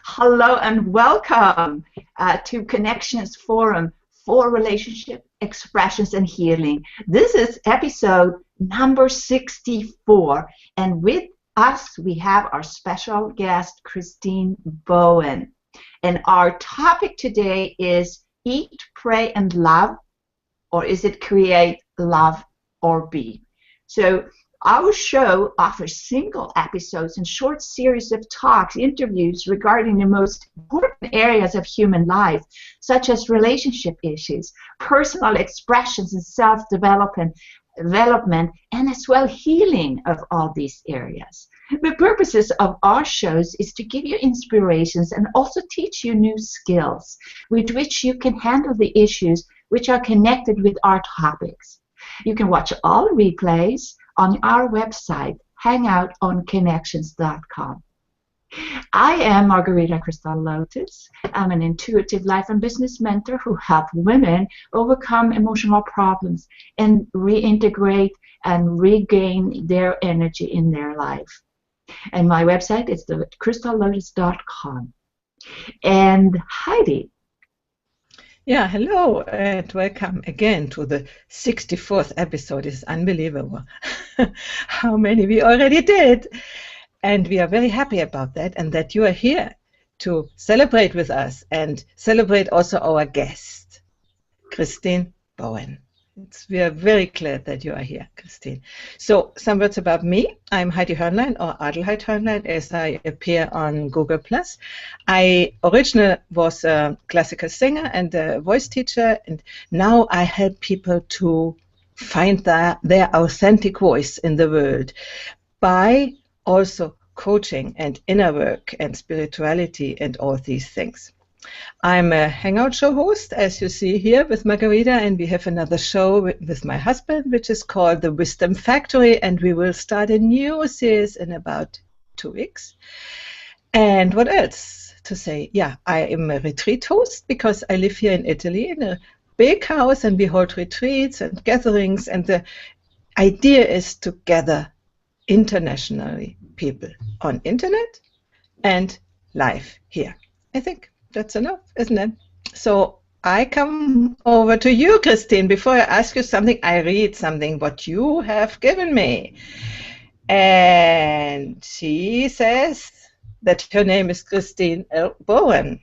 Hello and welcome to Connections Forum for Relationship Expressions and Healing. This is episode number 64, and with us we have our special guest, Christine L.Bowen. And our topic today is Eat, Pray, and Love, or is it Create, Love, or Be? So our show offers single episodes and short series of talks, interviews regarding the most important areas of human life, such as relationship issues, personal expressions and self-development, and as well healing of all these areas. The purposes of our shows is to give you inspirations and also teach you new skills with which you can handle the issues which are connected with our topics. You can watch all replays on our website, hangoutonconnections.com. I am Margherita Crystal Lotus. I'm an intuitive life and business mentor who helps women overcome emotional problems and reintegrate and regain their energy in their life. And my website is crystallotus.com. And Heidi. Yeah, hello and welcome again to the 64th episode. It's unbelievable how many we already did. And we are very happy about that and that you are here to celebrate with us and celebrate also our guest, Christine L.Bowen. We are very glad that you are here, Christine. So, some words about me. I'm Heidi Hornlein, or Adelheid Hörnlein, as I appear on Google+. I originally was a classical singer and a voice teacher, and now I help people to find their authentic voice in the world by also coaching and inner work and spirituality and all these things. I'm a Hangout show host, as you see here, with Margherita, and we have another show with my husband, which is called The Wisdom Factory, and we will start a new series in about 2 weeks. And what else to say? Yeah, I am a retreat host because I live here in Italy in a big house, and we hold retreats and gatherings, and the idea is to gather internationally people on internet and live here. I think that's enough, isn't it? So I come over to you, Christine. Before I ask you something, I read something what you have given me. And she says that her name is Christine L.Bowen.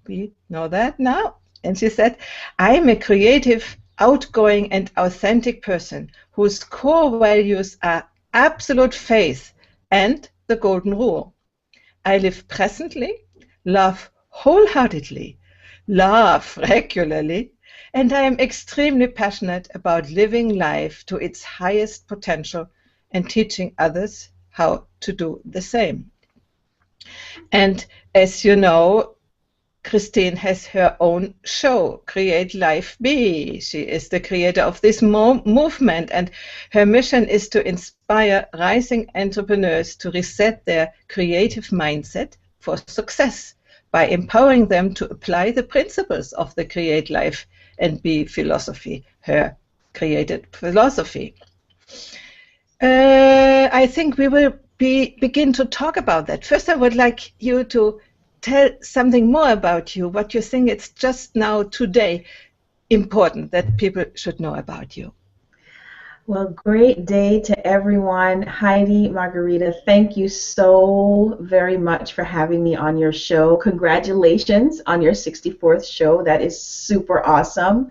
We know that now. And she said, I'm a creative, outgoing, and authentic person whose core values are absolute faith and the golden rule. I live presently, love wholeheartedly, laugh regularly, and I am extremely passionate about living life to its highest potential and teaching others how to do the same. And as you know, Christine has her own show, Create Life Be. She is the creator of this movement, and her mission is to inspire rising entrepreneurs to reset their creative mindset for success by empowering them to apply the principles of the Create Life and Be philosophy, her created philosophy. I think we will begin to talk about that. First, I would like you to tell something more about you, what you think it's just now, today, important that people should know about you. Well, great day to everyone. Heidi, Margherita, thank you so very much for having me on your show. Congratulations on your 64th show. That is super awesome.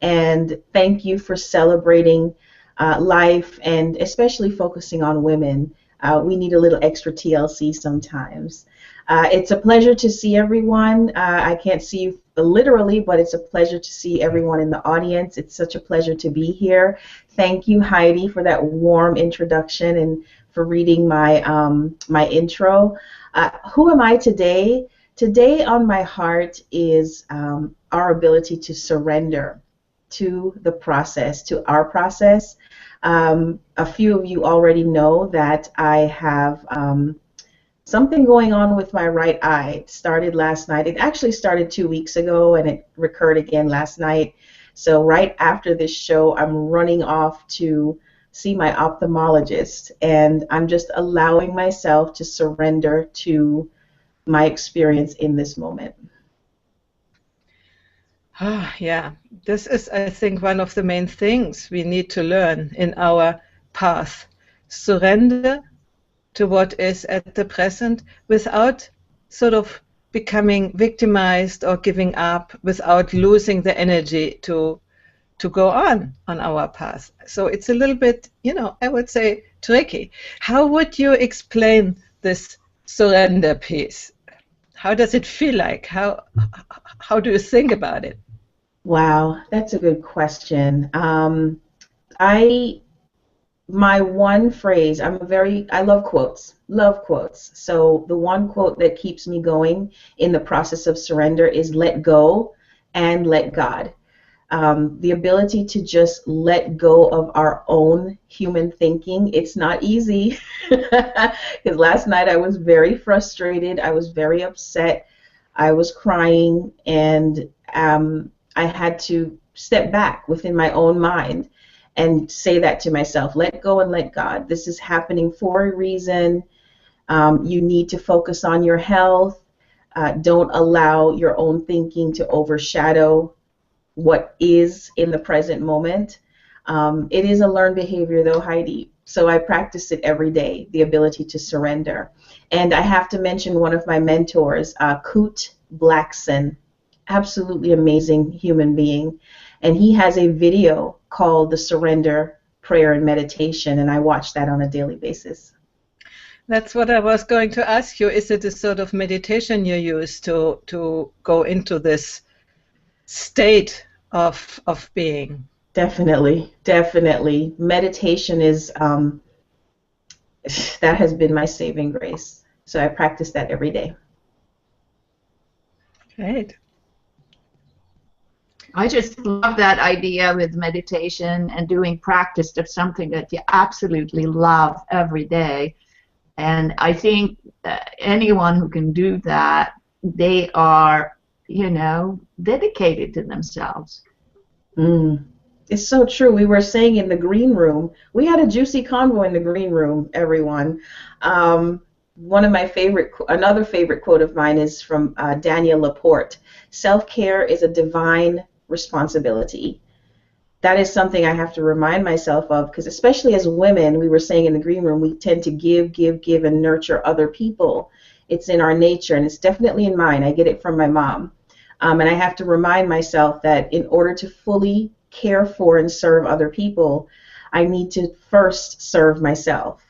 And thank you for celebrating life and especially focusing on women. We need a little extra TLC sometimes. It's a pleasure to see everyone. I can't see you literally, but it's a pleasure to see everyone in the audience. It's such a pleasure to be here. Thank you, Heidi, for that warm introduction and for reading my my intro. Who am I today? Today on my heart is our ability to surrender to the process, to our process. A few of you already know that I have something going on with my right eye. It started last night. It actually started 2 weeks ago, and it recurred again last night. So right after this show, I'm running off to see my ophthalmologist, and I'm just allowing myself to surrender to my experience in this moment. Yeah, this is, I think, one of the main things we need to learn in our path. Surrender to what is at the present without sort of becoming victimized or giving up, without losing the energy to go on our path. So it's a little bit, I would say, tricky. How would you explain this surrender piece? How does it feel like? How do you think about it? Wow, that's a good question. My one phrase, I love quotes. So the one quote that keeps me going in the process of surrender is let go and let God. The ability to just let go of our own human thinking. It's not easy, because last night I was very frustrated. I was very upset. I was crying, and I had to step back within my own mind and say that to myself, let go and let God. This is happening for a reason. You need to focus on your health. Don't allow your own thinking to overshadow what is in the present moment. It is a learned behavior, though, Heidi. So I practice it every day, the ability to surrender. And I have to mention one of my mentors, Kute Blackson, absolutely amazing human being. And he has a video called The Surrender Prayer and Meditation, and I watch that on a daily basis. That's what I was going to ask you. Is it a sort of meditation you use to go into this state of being? Definitely. Meditation is, that has been my saving grace. So I practice that every day. Great. I just love that idea with meditation and doing practice of something that you absolutely love every day. And I think anyone who can do that, they are, dedicated to themselves. It's so true. We were saying in the green room, we had a juicy convo in the green room, everyone. Another favorite quote of mine is from Daniel Laporte. Self-care is a divine responsibility. That is something I have to remind myself of, because especially as women, we were saying in the green room, we tend to give, and nurture other people. It's in our nature, and it's definitely in mine. I get it from my mom. And I have to remind myself that in order to fully care for and serve other people, I need to first serve myself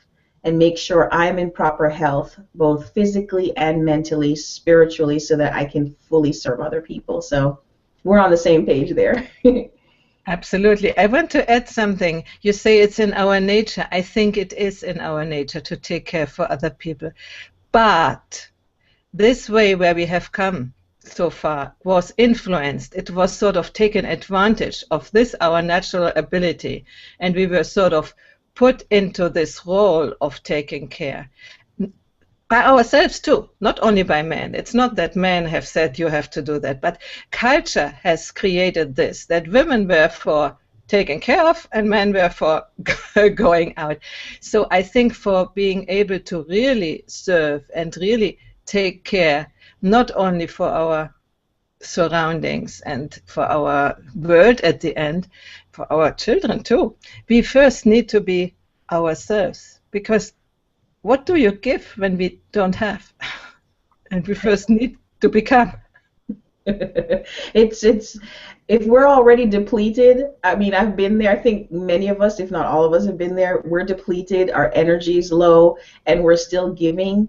and make sure I'm in proper health, both physically and mentally, spiritually, so that I can fully serve other people. So we're on the same page there. Absolutely. I want to add something. You say it's in our nature. I think it is in our nature to take care for other people. But this way where we have come so far was influenced. It was sort of taken advantage of this, our natural ability. And we were sort of put into this role of taking care. By ourselves too, not only by men. It's not that men have said you have to do that, but culture has created this, that women were for taken care of and men were for going out. So I think for being able to really serve and really take care, not only for our surroundings and for our world at the end, for our children too, we first need to be ourselves, because what do you give when we don't have? And we first need to become. It's if we're already depleted, I mean, I've been there. I think many of us, if not all of us, have been there. We're depleted, our energy is low, and we're still giving.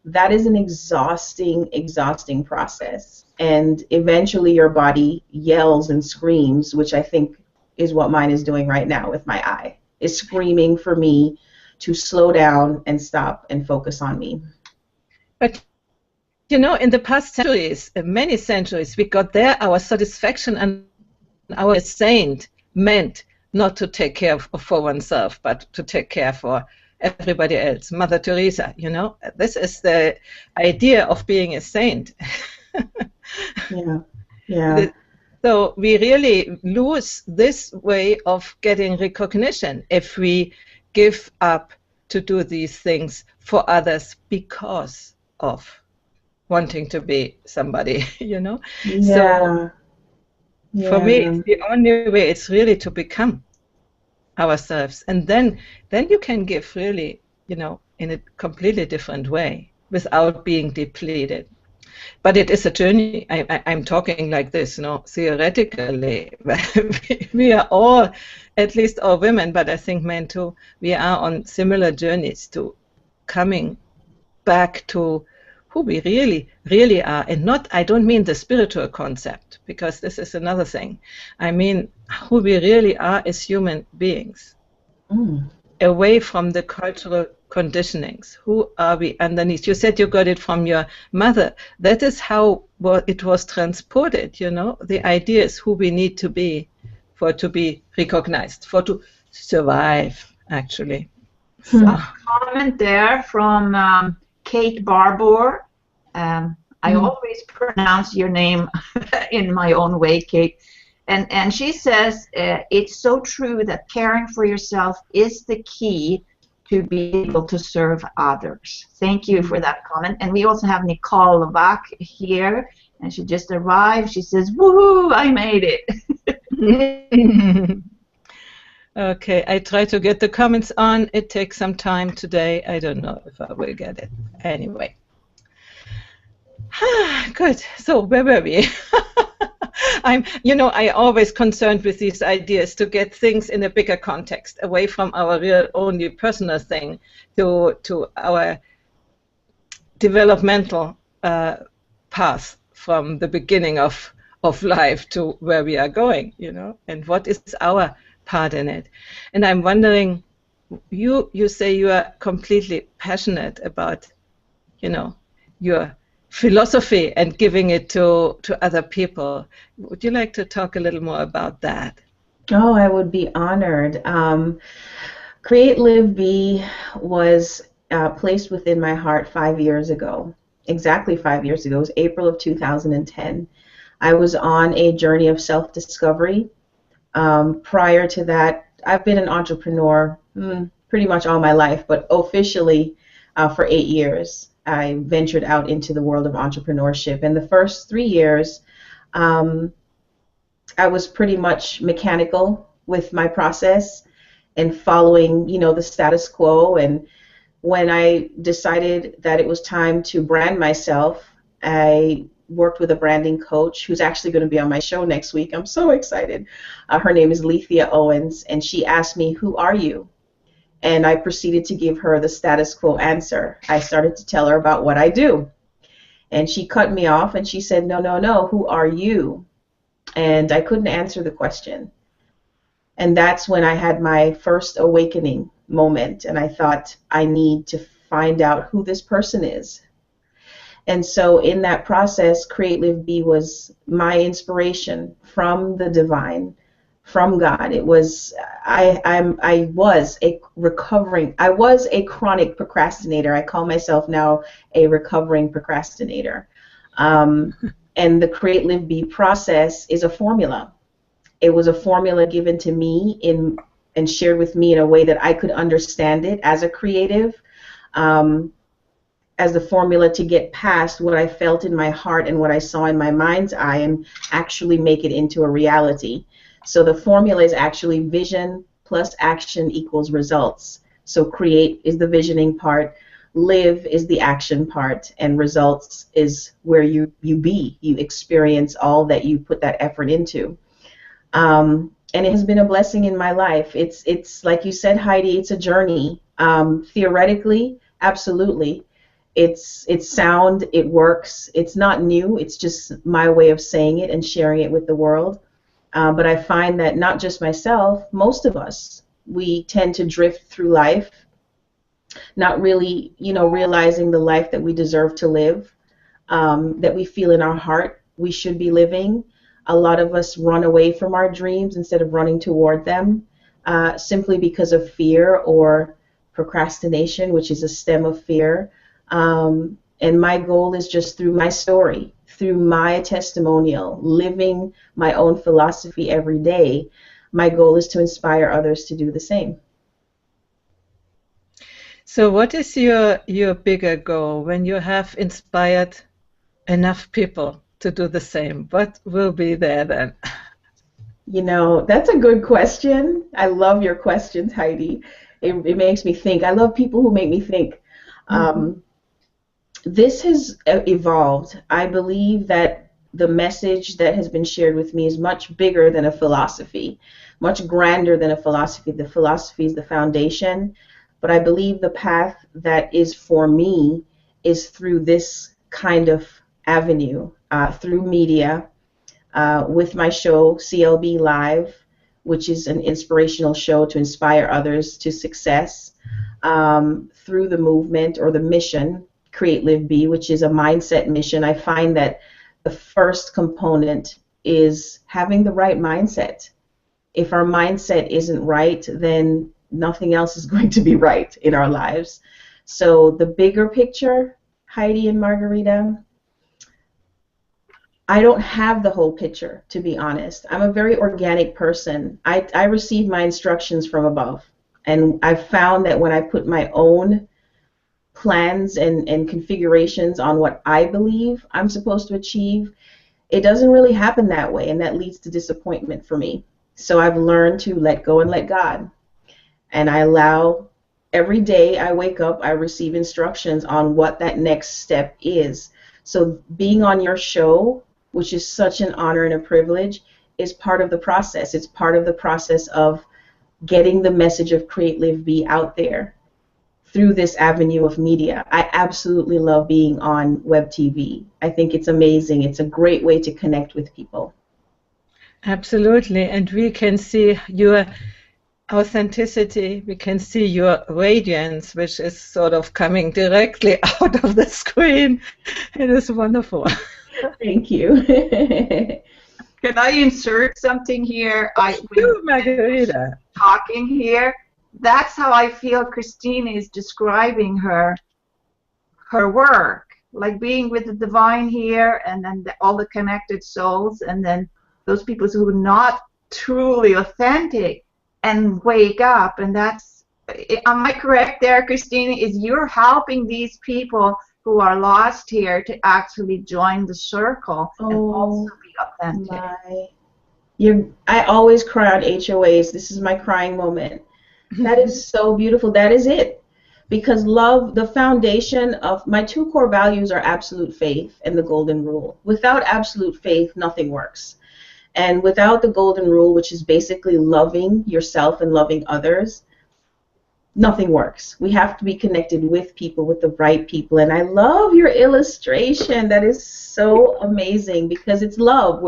That is an exhausting process. And eventually your body yells and screams, which I think is what mine is doing right now with my eye. It's screaming for me to slow down and stop and focus on me. But in the past centuries, many centuries, we got there, our satisfaction and our saint meant not to take care for oneself, but to take care for everybody else. Mother Teresa, this is the idea of being a saint. Yeah. So we really lose this way of getting recognition if we give up to do these things for others because of. wanting to be somebody, you know. Yeah. So for me, it's the only way. It's really to become ourselves, and then you can give really, you know, in a completely different way without being depleted. But it is a journey. I'm talking like this, you know, theoretically. We are all, at least all women, but I think men too, we are on similar journeys to coming back to who we really are. And not, I don't mean the spiritual concept, because this is another thing. I mean who we really are as human beings, away from the cultural conditionings. Who are we underneath? You said you got it from your mother. That is how it was transported, you know. The idea is who we need to be for to be recognized, for to survive, actually. So. Comment there from Kate Barbour. I always pronounce your name in my own way, Kate. And she says, it's so true that caring for yourself is the key to be able to serve others. Thank you for that comment. And we also have Nicole Levac here, and she just arrived. She says, woohoo, I made it. Okay, I try to get the comments on. It takes some time today. I don't know if I will get it. Anyway. Good. So where were we? I always concerned with these ideas to get things in a bigger context, away from our real only personal thing to our developmental path from the beginning of life to where we are going, you know, and what is our part in it. And I'm wondering, you say you are completely passionate about, you know, your philosophy and giving it to other people. Would you like to talk a little more about that? Oh, I would be honored. Create, Live, Be was placed within my heart 5 years ago. Exactly 5 years ago. It was April of 2010. I was on a journey of self-discovery. Prior to that, I've been an entrepreneur pretty much all my life, but officially for 8 years. I ventured out into the world of entrepreneurship. And the first 3 years, I was pretty much mechanical with my process and following, you know, the status quo. And when I decided that it was time to brand myself, I worked with a branding coach who's actually going to be on my show next week. I'm so excited. Her name is Lethea Owens, and she asked me, who are you? And I proceeded to give her the status quo answer. I started to tell her about what I do. And she cut me off and she said, no, who are you? And I couldn't answer the question. And that's when I had my first awakening moment. And I thought, I need to find out who this person is. And so in that process, Create, Live, Be was my inspiration from the divine, from God. It was, I was a chronic procrastinator. I call myself now a recovering procrastinator. And the Create, Live, Be process is a formula. It was a formula given to me and shared with me in a way that I could understand it as a creative, as the formula to get past what I felt in my heart and what I saw in my mind's eye and actually make it into a reality. So the formula is actually vision plus action equals results. So create is the visioning part, live is the action part, and results is where you be. You experience all that you put that effort into. And it has been a blessing in my life. It's like you said, Heidi, it's a journey. Theoretically, absolutely. It's sound, it works. It's not new. It's just my way of saying it and sharing it with the world. But I find that not just myself, most of us, we tend to drift through life, not really, realizing the life that we deserve to live, that we feel in our heart we should be living. A lot of us run away from our dreams instead of running toward them, simply because of fear or procrastination, which is a stem of fear. And my goal is just through my story, through my testimonial, living my own philosophy every day, my goal is to inspire others to do the same. So what is your bigger goal when you have inspired enough people to do the same? What will be there then? You know, that's a good question. I love your questions, Heidi. It makes me think. I love people who make me think. This has evolved. I believe that the message that has been shared with me is much bigger than a philosophy, much grander than a philosophy. The philosophy is the foundation, but I believe the path that is for me is through this kind of avenue, through media, with my show CLB Live, which is an inspirational show to inspire others to success, through the movement or the mission, Create, Live, Be, which is a mindset mission. I find that the first component is having the right mindset. If our mindset isn't right, then nothing else is going to be right in our lives. So the bigger picture, Heidi and Margherita, I don't have the whole picture, to be honest. I'm a very organic person. I receive my instructions from above. And I've found that when I put my own plans and configurations on what I believe I'm supposed to achieve, it doesn't really happen that way, and that leads to disappointment for me. So I've learned to let go and let God. And I allow, every day I wake up, I receive instructions on what that next step is. So being on your show, which is such an honor and a privilege, is part of the process. It's part of the process of getting the message of Create, Live, Be out there through this avenue of media. I absolutely love being on web TV. I think it's amazing. It's a great way to connect with people. Absolutely, and we can see your authenticity, we can see your radiance, which is sort of coming directly out of the screen. It is wonderful. Thank you. Can I insert something here? Margherita. Talking here. That's how I feel Christine is describing her work, like being with the divine here, and then all the connected souls, and then those people who are not truly authentic and wake up. And that's, am I correct there, Christine? Is you're helping these people who are lost here to actually join the circle and also be authentic. I always cry on HOAs. This is my crying moment. That is so beautiful. That is it. Because love, the foundation of my two core values are absolute faith and the golden rule. Without absolute faith, nothing works. And without the golden rule, which is basically loving yourself and loving others, nothing works. We have to be connected with people, with the right people. And I love your illustration. That is so amazing because it's love.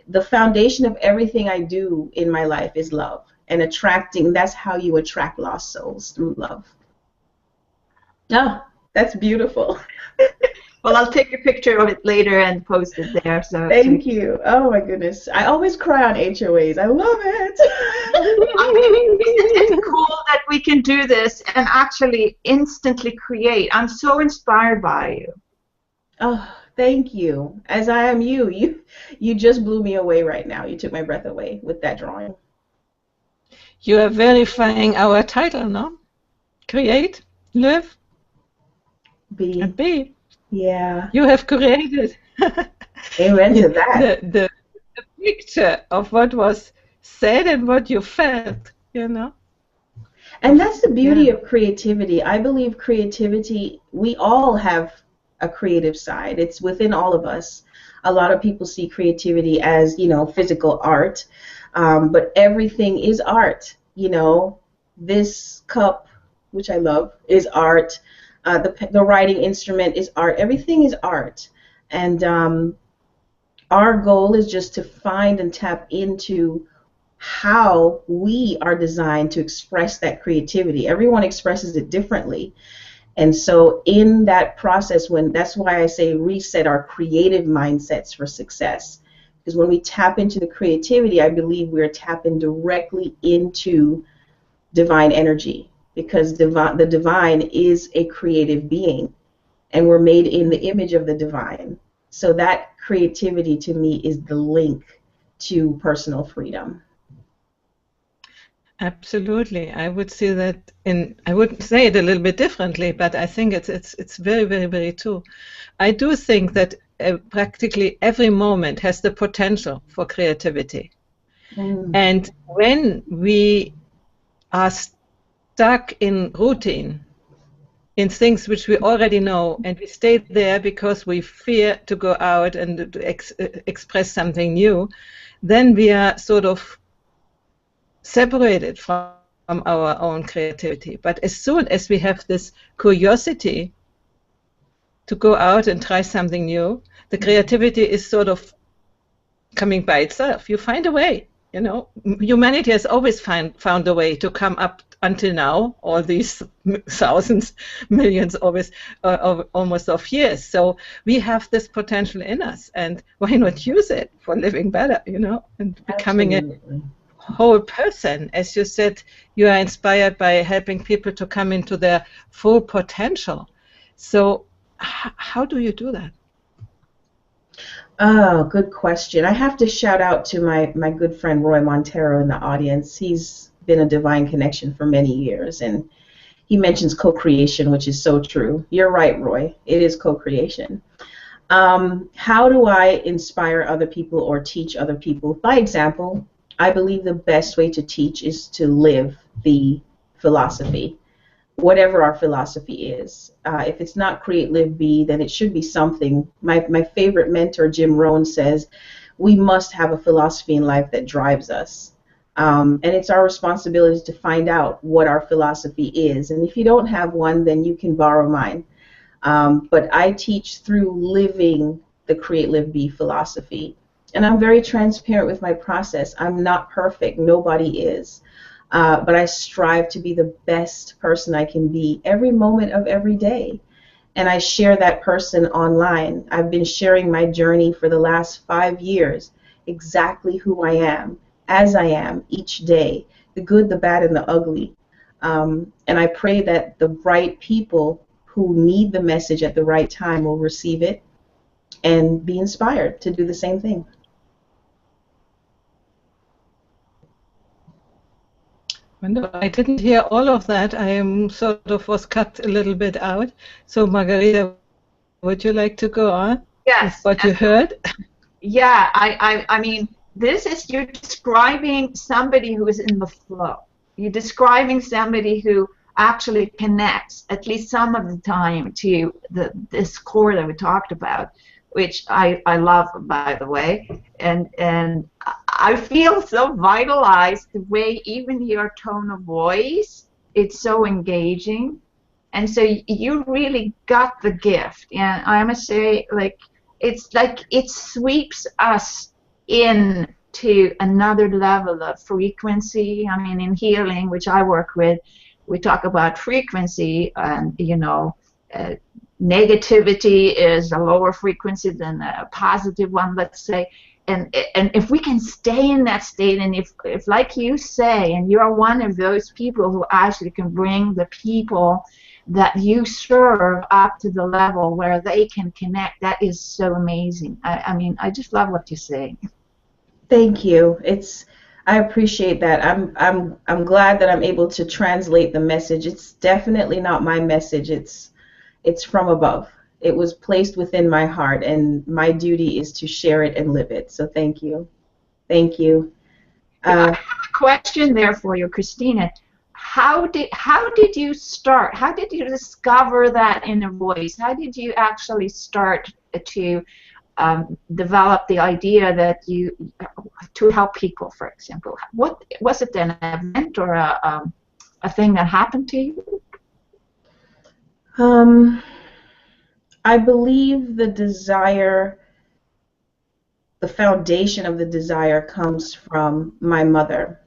The foundation of everything I do in my life is love. And attracting, that's how you attract lost souls, through love. Ah, that's beautiful. Well, I'll take a picture of it later and post it there. So thank you. Oh my goodness. I always cry on HOAs. I love it. It's cool that we can do this and actually instantly create. I'm so inspired by you. Oh, thank you. As I am you. You just blew me away right now. You took my breath away with that drawing. You are verifying our title, no? Create, live, be. And be. Yeah. You have created. Amen to that. The picture of what was said and what you felt, you know? And that's the beauty of creativity. I believe creativity, we all have a creative side. It's within all of us. A lot of people see creativity as, physical art. But everything is art. This cup, which I love, is art. The writing instrument is art. Everything is art. And our goal is just to find and tap into how we are designed to express that creativity. Everyone expresses it differently. And so in that process, that's why I say reset our creative mindsets for success. Because when we tap into the creativity, I believe we're tapping directly into divine energy. Because the divine is a creative being. And we're made in the image of the divine. So that creativity to me is the link to personal freedom. Absolutely. I would see that I would say it a little bit differently, but I think it's very, very, very true. I do think that practically every moment has the potential for creativity. And when we are stuck in routine, in things which we already know, and we stay there because we fear to go out and to express something new, then we are sort of separated from our own creativity. But as soon as we have this curiosity to go out and try something new, the creativity is sort of coming by itself. You find a way. You know, humanity has always found a way to come up until now, all these thousands, millions, almost of years. So we have this potential in us, and why not use it for living better, you know, and becoming a whole person. As you said, you are inspired by helping people to come into their full potential. So how do you do that? Oh, good question. I have to shout out to my good friend Roy Montero in the audience. He's been a divine connection for many years, and he mentions co-creation, which is so true. You're right, Roy. It is co-creation. How do I inspire other people or teach other people? By example. I believe the best way to teach is to live the philosophy, whatever our philosophy is. If it's not create, live, be, then it should be something. My favorite mentor, Jim Rohn, says we must have a philosophy in life that drives us. And it's our responsibility to find out what our philosophy is. And if you don't have one, then you can borrow mine. But I teach through living the create, live, be philosophy. And I'm very transparent with my process. I'm not perfect. Nobody is. But I strive to be the best person I can be every moment of every day. And I share that person online. I've been sharing my journey for the last 5 years, exactly who I am, as I am each day, the good, the bad, and the ugly. And I pray that the right people who need the message at the right time will receive it and be inspired to do the same thing. I didn't hear all of that. I sort of was cut a little bit out. So, Margherita, would you like to go on? Yes. With what you heard? Yeah, I mean, this is, you're describing somebody who is in the flow. You're describing somebody who actually connects, at least some of the time, to this core that we talked about, which I love, by the way. And I feel so vitalized the way even your tone of voice, it's so engaging. And so you really got the gift. And I must say, it's like it sweeps us into another level of frequency. I mean, in healing, which I work with, we talk about frequency, and, you know, negativity is a lower frequency than a positive one, let's say. And if we can stay in that state, and if like you say, and you're one of those people who actually can bring the people that you serve up to the level where they can connect, that is so amazing. I mean, I just love what you say. Thank you. I appreciate that. I'm glad that I'm able to translate the message. It's definitely not my message. It's from above. It was placed within my heart, and my duty is to share it and live it. So thank you. Thank you. I have a question there for you, Christina. How did you start? How did you discover that inner voice? How did you actually start to develop the idea that to help people, for example? What was it, an event or a thing that happened to you? I believe the desire, the foundation of the desire comes from my mother.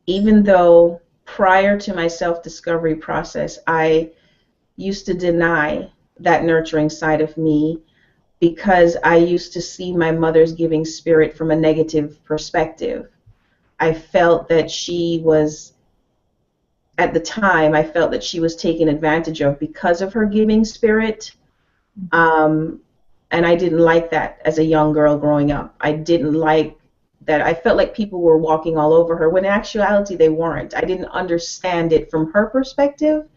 Even though prior to my self-discovery process, I used to deny that nurturing side of me because I used to see my mother's giving spirit from a negative perspective. I felt that she was, at the time, I felt that she was taken advantage of because of her giving spirit. And I didn't like that as a young girl growing up. I didn't like that. I felt like people were walking all over her, when in actuality they weren't. I didn't understand it from her perspective,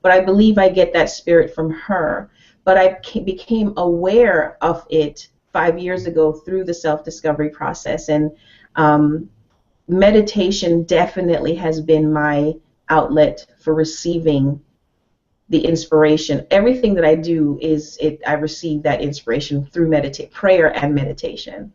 but I believe I get that spirit from her. but I became aware of it 5 years ago through the self-discovery process. And meditation definitely has been my outlet for receiving the inspiration. Everything that I do I receive that inspiration through prayer and meditation.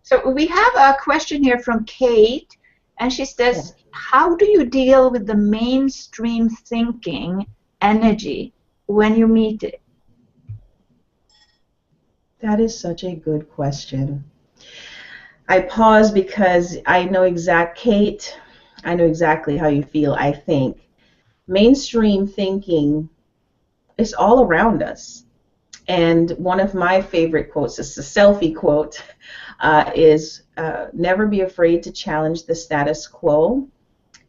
So we have a question here from Kate, and she says, how do you deal with the mainstream thinking energy when you meet it? That is such a good question. I pause because Kate, I know exactly how you feel, I think. Mainstream thinking is all around us. And one of my favorite quotes, it's a selfie quote, is never be afraid to challenge the status quo,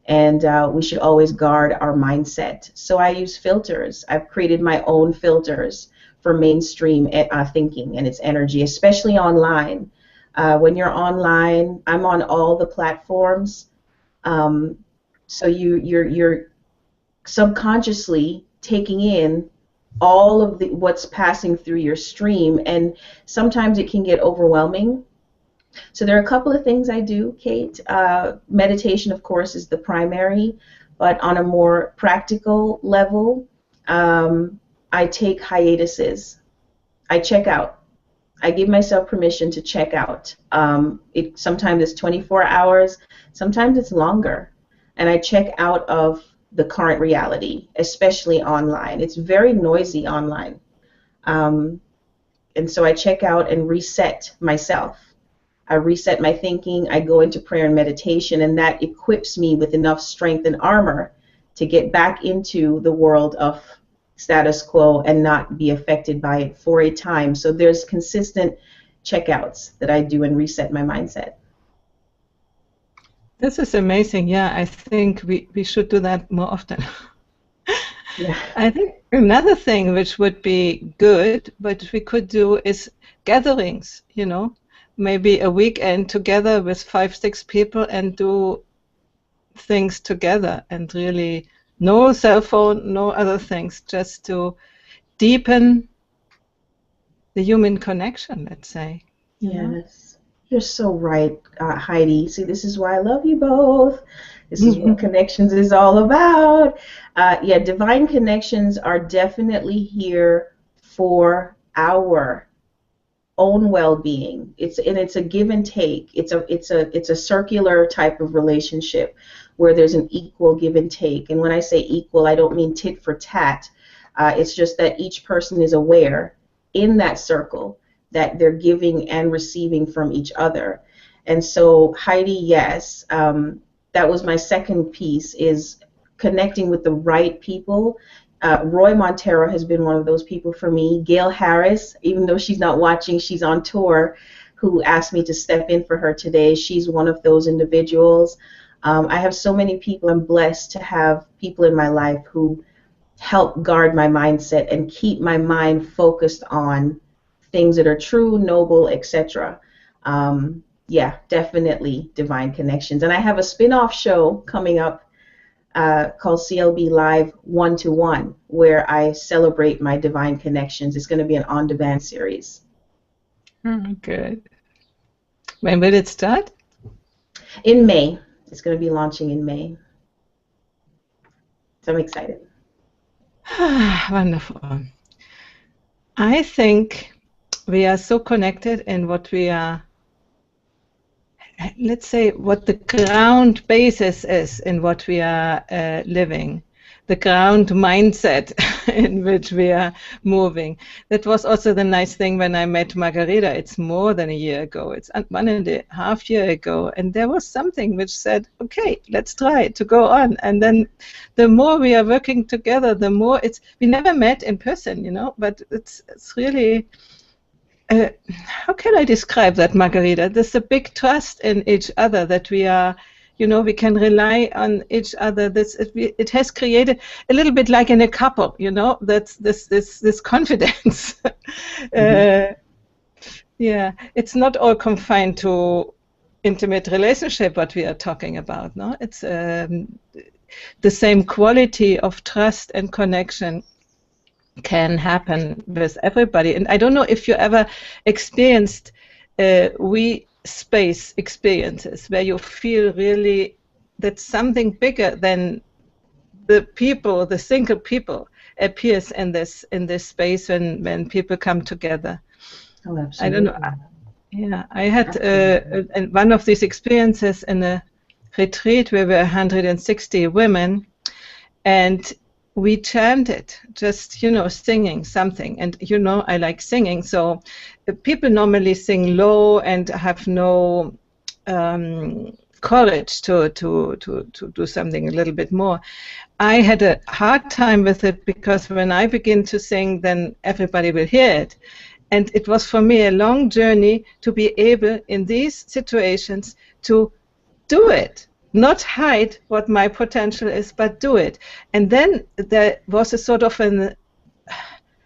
and we should always guard our mindset. So I use filters. I've created my own filters for mainstream thinking and its energy, especially online. When you're online, I'm on all the platforms, so you're subconsciously taking in all of what's passing through your stream, and sometimes it can get overwhelming. So there are a couple of things I do, Kate. Meditation, of course, is the primary, but on a more practical level, I take hiatuses. I check out. I give myself permission to check out. Sometimes it's 24 hours, sometimes it's longer, and I check out of the current reality, especially online. It's very noisy online. And so I check out and reset myself. I reset my thinking, I go into prayer and meditation, and that equips me with enough strength and armor to get back into the world of status quo and not be affected by it for a time. So there's consistent checkouts that I do and reset my mindset. This is amazing. Yeah, I think we should do that more often. Yeah. I think another thing which would be good, but we could do is gatherings, maybe a weekend together with 5-6 people and do things together, and really no cell phone, no other things, just to deepen the human connection, let's say. Yes. You're so right, Heidi. See, this is why I love you both. This is what Connections is all about. Yeah, divine connections are definitely here for our own well-being. It's a give and take. It's a circular type of relationship where there's an equal give and take. And when I say equal, I don't mean tit for tat. It's just that each person is aware in that circle that they're giving and receiving from each other. And so, Heidi, yes, that was my second piece, is connecting with the right people. Roy Montero has been one of those people for me. Gail Harris, even though she's not watching, she's on tour, who asked me to step in for her today. She's one of those individuals. I have so many people. I'm blessed to have people in my life who help guard my mindset and keep my mind focused on things that are true, noble, etc. Yeah, definitely divine connections. And I have a spin-off show coming up called CLB Live 1-to-1, where I celebrate my divine connections. It's going to be an on-demand series. Good. When will it start? In May. It's going to be launching in May. So I'm excited. Wonderful. I think we are so connected in what we are, let's say, what the ground basis is in what we are living, the ground mindset in which we are moving. That was also the nice thing when I met Margherita. It's more than a year ago. It's 1.5 years ago. And there was something which said, okay, let's try to go on. And then the more we are working together, the more we never met in person, but it's really, how can I describe that, Margherita? There's a big trust in each other that we are, we can rely on each other. It has created a little bit like in a couple, that's this confidence. Yeah, it's not all confined to intimate relationship what we are talking about, no? It's the same quality of trust and connection can happen with everybody. And I don't know if you ever experienced space experiences where you feel really that something bigger than the people, the single people, appears in this space when people come together. Oh, absolutely. I don't know. Yeah, I had one of these experiences in a retreat where we were 160 women, and we chanted, just, singing something. And, I like singing, so people normally sing low and have no courage to do something a little bit more. I had a hard time with it because when I begin to sing, then everybody will hear it. And it was for me a long journey to be able, in these situations, to do it. Not hide what my potential is, but do it. And then there was a sort of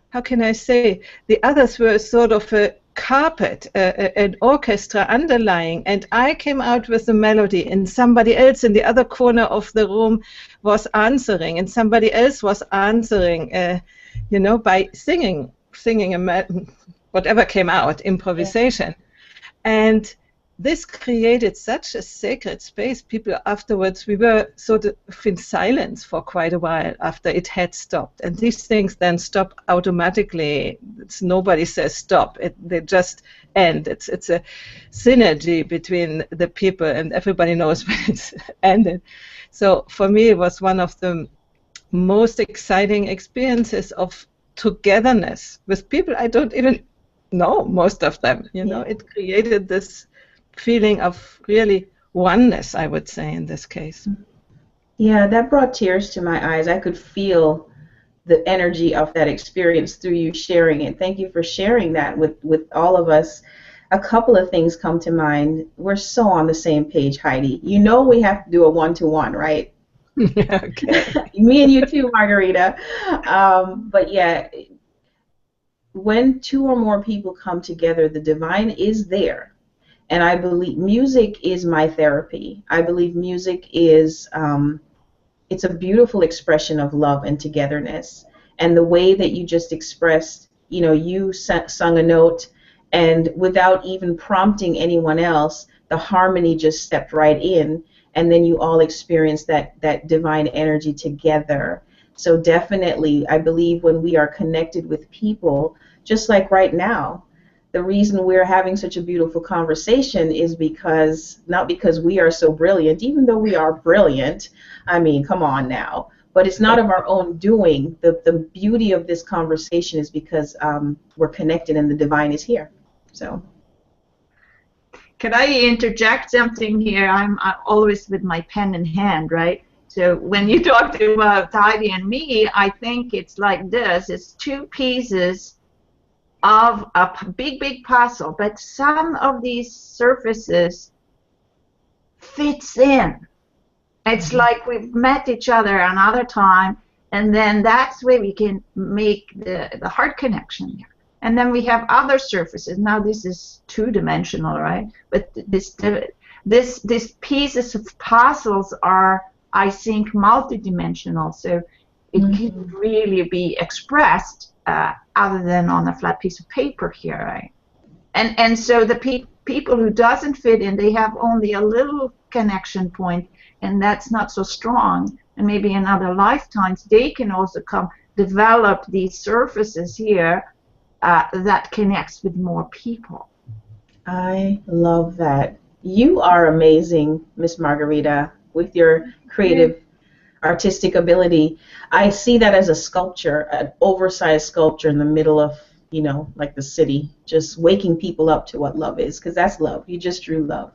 how can I say, the others were sort of a carpet, an orchestra underlying, and I came out with the melody, and somebody else in the other corner of the room was answering, and somebody else was answering, by singing whatever came out, improvisation. Yeah. And this created such a sacred space. People afterwards, we were sort of in silence for quite a while after it had stopped. And these things then stop automatically. Nobody says stop. They just end. It's a synergy between the people, and everybody knows when it's ended. So for me, it was one of the most exciting experiences of togetherness with people I don't even know, most of them. It created this feeling of really oneness, I would say, in this case. Yeah, that brought tears to my eyes. I could feel the energy of that experience through you sharing it. Thank you for sharing that with all of us. A couple of things come to mind. We're so on the same page, Heidi. We have to do a one-to-one, right? Yeah, okay. Me and you too, Margherita. But yeah, when two or more people come together, the divine is there. And I believe music is my therapy. I believe music is, it's a beautiful expression of love and togetherness. And the way that you just expressed, you sung a note, and without even prompting anyone else, the harmony just stepped right in, and then you all experienced that divine energy together. So definitely, I believe when we are connected with people, just like right now, the reason we're having such a beautiful conversation is not because we are so brilliant, even though we are brilliant. I mean, come on now. But it's not of our own doing. The beauty of this conversation is because we're connected and the divine is here. So, can I interject something here? I'm always with my pen in hand, right? So when you talk about Heidi and me, I think it's like this. It's two pieces of a big puzzle, but some of these surfaces fits in. It's like we've met each other another time, and then that's where we can make the heart connection here. And then we have other surfaces. Now this is two-dimensional, right? But this pieces of puzzles are, I think, multidimensional. So it can really be expressed other than on a flat piece of paper here, right? And so the people who doesn't fit in, they have only a little connection point, and that's not so strong. And maybe in other lifetimes, they can also develop these surfaces here that connects with more people. I love that. You are amazing, Miss Margherita, with your creative artistic ability. I see that as a sculpture, an oversized sculpture in the middle of, like the city, just waking people up to what love is, because that's love. You just drew love.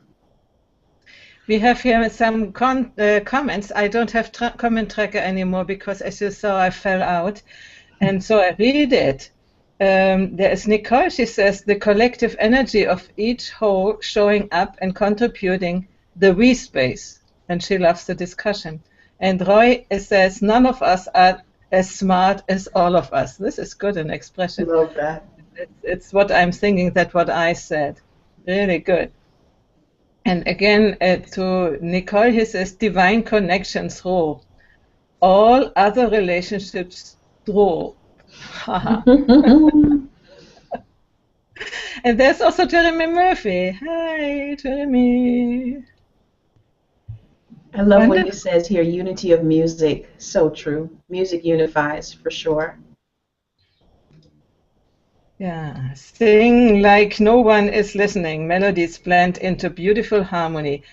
We have here some comments. I don't have comment tracker anymore because, as you saw, I fell out. And so I read it. There is Nicole. She says, the collective energy of each whole showing up and contributing the we space. And she loves the discussion. And Roy says, none of us are as smart as all of us. This is good, an expression. I love that. It's what I'm thinking, that what I said. Really good. And again, to Nicole, he says, divine connections through all other relationships through. And there's also Jeremy Murphy. Hi, Jeremy. I love what you says here, unity of music. So true. Music unifies, for sure. Yeah, sing like no one is listening. Melodies blend into beautiful harmony.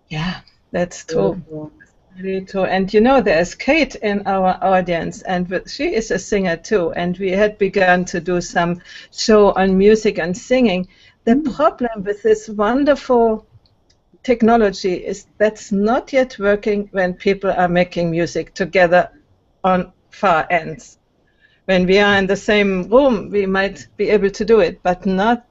Yeah, that's true. Beautiful. Really true. And you know, there's Kate in our audience, and she is a singer too. And we had begun to do some show on music and singing. The problem with this wonderful technology is that's not yet working when people are making music together on far ends. When we are in the same room, we might be able to do it, but not.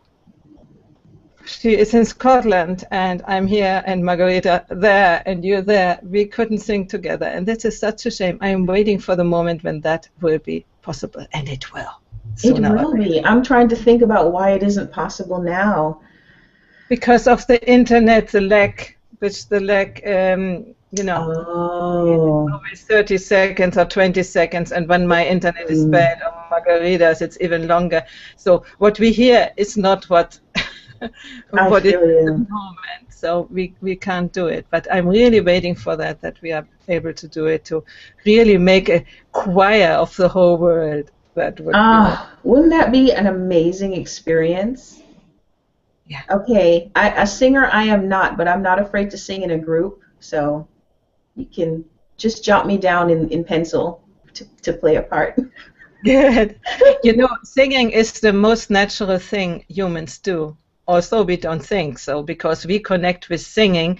She is in Scotland, and I'm here, and Margherita there, and you're there. We couldn't sing together, and this is such a shame. I am waiting for the moment when that will be possible, and it will. It will be. I'm trying to think about why it isn't possible now. Because of the internet, the lag, you know, Oh. always 30 seconds or 20 seconds, and when my internet is bad, or Margarita's, it's even longer. So what we hear is not what what is at the moment. So we can't do it. But I'm really waiting for that we are able to do it, to really make a choir of the whole world. That would wouldn't that be an amazing experience? Yeah. Okay, a singer I am not, but I'm not afraid to sing in a group. So you can just jot me down in pencil to play a part. Good. You know, singing is the most natural thing humans do. Also, we don't think so, because we connect with singing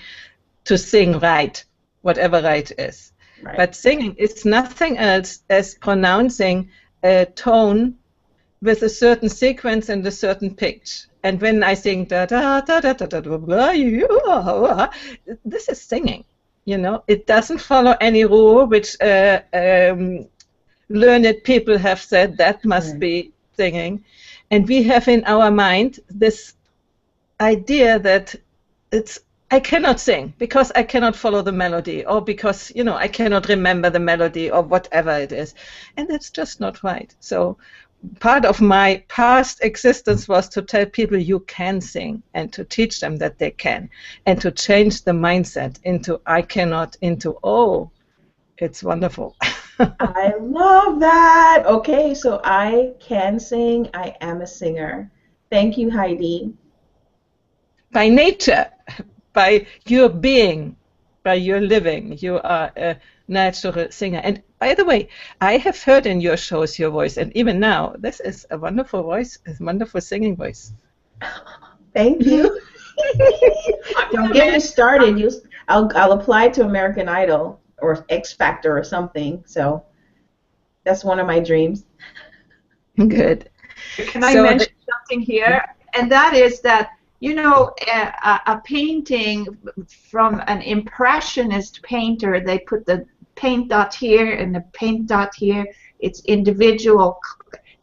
to sing right, whatever right is. Right. But singing is nothing else as pronouncing a tone with a certain sequence and a certain pitch. And when I sing da da da da da da da, this is singing. You know, it doesn't follow any rule which learned people have said that must be singing. And we have in our mind this idea that I cannot sing because I cannot follow the melody, or because, you know, I cannot remember the melody, or whatever it is. And that's just not right. So part of my past existence was to tell people you can sing, and to teach them that they can, and to change the mindset into I cannot into oh, it's wonderful. I love that. Okay, so I can sing. I am a singer. Thank you, Heidi. By nature, by your being, by your living, you are a natural singer. And by the way, I have heard in your shows your voice, and even now, this is a wonderful voice, a wonderful singing voice. Thank you. Don't get me started. I'll apply to American Idol or X Factor or something. So that's one of my dreams. Good. Can I mention something here? And that is that, you know, a painting from an impressionist painter, they put the paint dot here and the paint dot here. It's individual.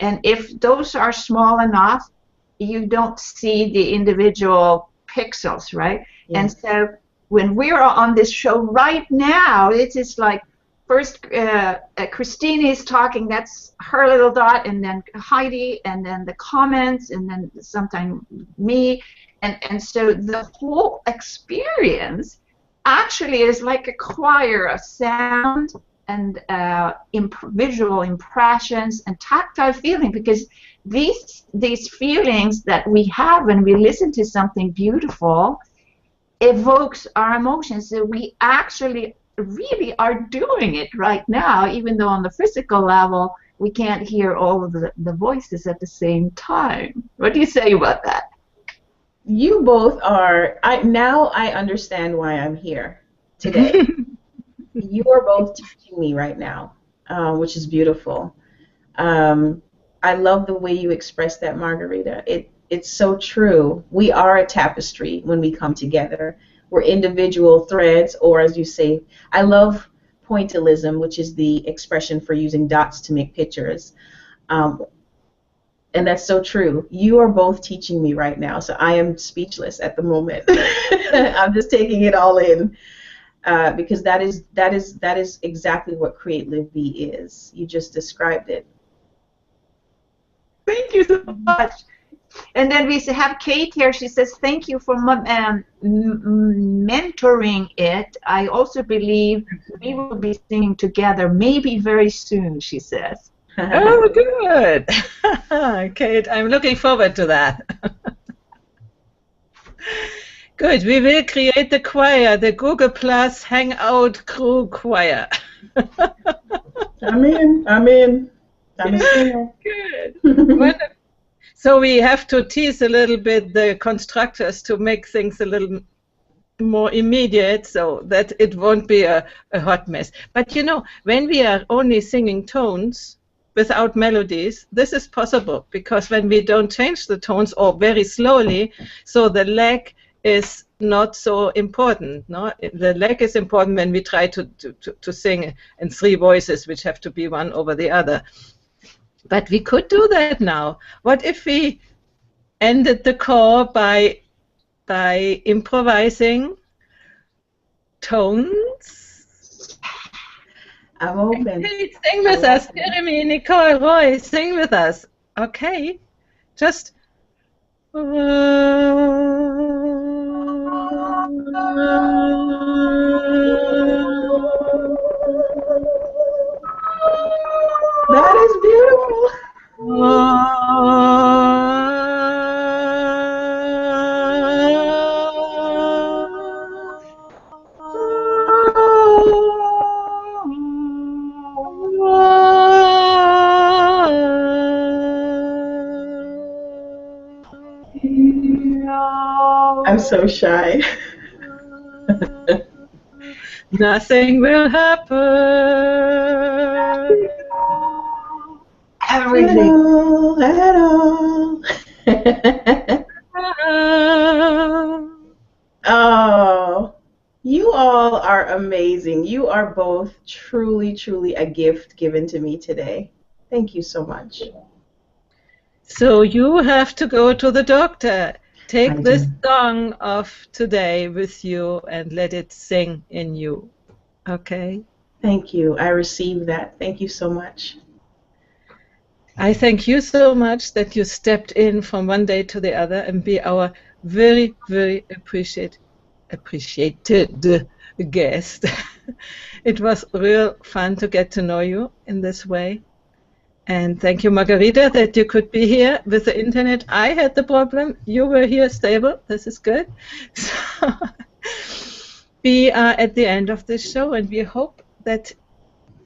And if those are small enough, you don't see the individual pixels, right? Yes. And so when we're on this show right now, it is like first Christine is talking, that's her little dot, and then Heidi, and then the comments, and then sometimes me. And so the whole experience actually is like a choir of sound and visual impressions and tactile feeling, because these feelings that we have when we listen to something beautiful evokes our emotions. So we actually really are doing it right now, even though on the physical level we can't hear all of the voices at the same time. What do you say about that? You both are. Now I understand why I'm here today. You are both teaching me right now, which is beautiful. I love the way you express that, Margherita. It's so true. We are a tapestry when we come together. We're individual threads, or as you say, I love pointillism, which is the expression for using dots to make pictures. And that's so true. You are both teaching me right now, so I am speechless at the moment. I'm just taking it all in, because that is exactly what Create Live Be is. You just described it. Thank you so much. And then we have Kate here. She says, thank you for mentoring it. I also believe we will be singing together, maybe very soon, she says. Oh, good. Kate, I'm looking forward to that. Good. We will create the choir, the Google Plus Hangout Crew Choir. I'm in. I'm a singer. Good. Wonderful. So we have to tease a little bit the constructors to make things a little more immediate so that it won't be a hot mess. But you know, when we are only singing tones without melodies, this is possible because when we don't change the tones or very slowly, so the lag is not so important. No, the lag is important when we try to sing in three voices, which have to be one over the other. But we could do that now. What if we ended the call by improvising tones? I'm open. Hey, sing with us, Jeremy, Nicole, Roy, sing with us. Okay, just. That is beautiful. I'm so shy. Nothing will happen. Everything. At all. Oh, you all are amazing. You are both truly, truly a gift given to me today. Thank you so much. So you have to go to the doctor. Take this song of today with you and let it sing in you. Okay? Thank you. I received that. Thank you so much. I thank you so much that you stepped in from one day to the other and be our very, very appreciated guest. It was real fun to get to know you in this way. And thank you, Margherita, that you could be here with the internet. I had the problem. You were here stable. This is good. So we are at the end of this show, and we hope that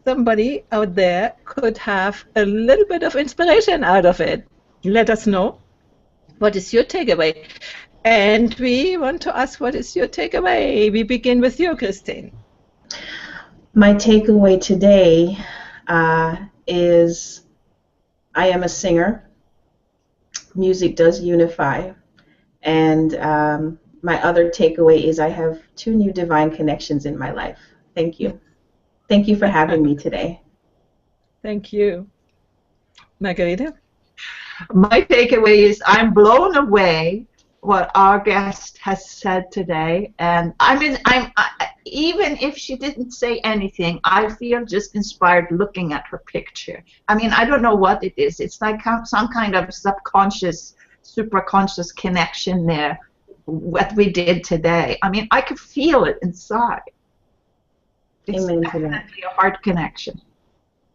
somebody out there could have a little bit of inspiration out of it. Let us know. What is your takeaway? And we want to ask, what is your takeaway? We begin with you, Christine. My takeaway today is I am a singer. Music does unify. And my other takeaway is I have 2 new divine connections in my life. Thank you. Thank you for having me today. Thank you. Margherita? My takeaway is I'm blown away what our guest has said today, and even if she didn't say anything, I feel just inspired looking at her picture. I mean, I don't know what it is. It's like some kind of subconscious, supraconscious connection there, what we did today. I mean, I could feel it inside. It's definitely a heart connection.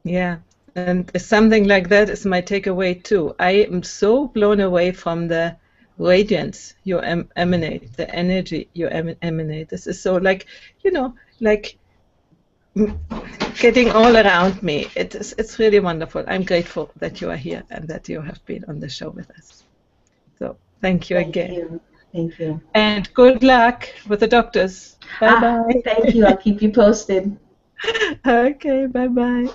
Yeah, and something like that is my takeaway too. I am so blown away from the radiance you emanate, the energy you emanate. This is so like, you know, like getting all around me. It's really wonderful. I'm grateful that you are here and that you have been on the show with us. So thank you again. You. Thank you. And good luck with the doctors. Bye-bye. Thank you. I'll keep you posted. Okay, bye-bye.